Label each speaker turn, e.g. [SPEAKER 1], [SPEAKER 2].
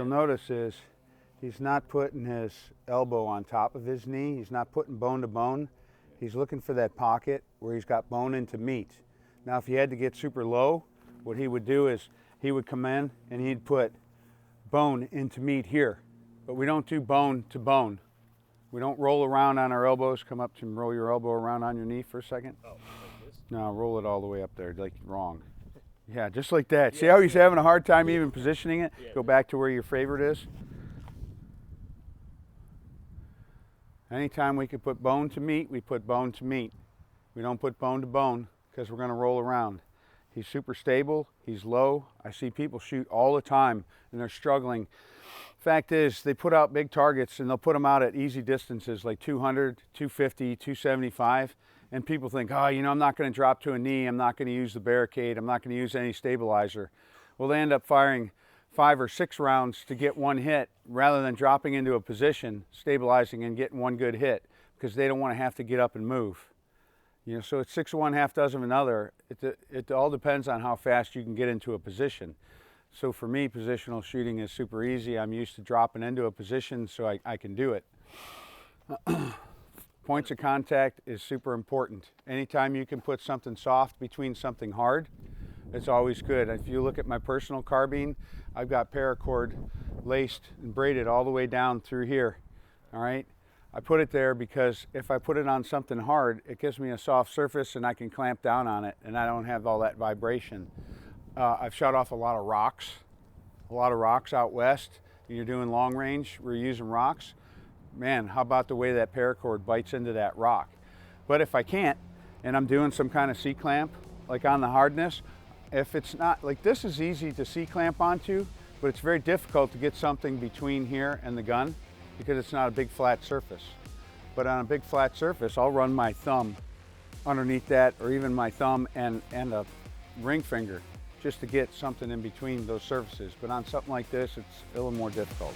[SPEAKER 1] you'll notice is he's not putting his elbow on top of his knee. He's not putting bone to bone. He's looking for that pocket where he's got bone into meat. Now, if he had to get super low, what he would do is he would come in and he'd put bone into meat here. But we don't do bone to bone. We don't roll around on our elbows. Come up to and roll your elbow around on your knee for a second.
[SPEAKER 2] Oh, like this?
[SPEAKER 1] No, roll it all the way up there, like wrong. Yeah, just like that. See how he's having a hard time even positioning it?
[SPEAKER 2] Yeah.
[SPEAKER 1] Go back to where your favorite is. Anytime we can put bone to meat, we put bone to meat. We don't put bone to bone because we're going to roll around. He's super stable. He's low. I see people shoot all the time and they're struggling. Fact is, they put out big targets and they'll put them out at easy distances like 200, 250, 275. And people think, oh, you know, I'm not going to drop to a knee. I'm not going to use the barricade. I'm not going to use any stabilizer. Well, they end up firing 5 or 6 rounds to get one hit rather than dropping into a position, stabilizing and getting one good hit because they don't want to have to get up and move. You know, so it's 6 of one, half dozen of another. It all depends on how fast you can get into a position. So for me, positional shooting is super easy. I'm used to dropping into a position so I can do it. Points of contact is super important. Anytime you can put something soft between something hard, it's always good. If you look at my personal carbine, I've got paracord laced and braided all the way down through here, all right? I put it there because if I put it on something hard, it gives me a soft surface and I can clamp down on it and I don't have all that vibration. I've shot off a lot of rocks out west. You're doing long range, we're using rocks. Man, how about the way that paracord bites into that rock? But if I can't, and I'm doing some kind of C-clamp, like on the hardness, if it's not, like this is easy to C-clamp onto, but it's very difficult to get something between here and the gun because it's not a big flat surface. But on a big flat surface, I'll run my thumb underneath that, or even my thumb and a ring finger, just to get something in between those surfaces. But on something like this, it's a little more difficult.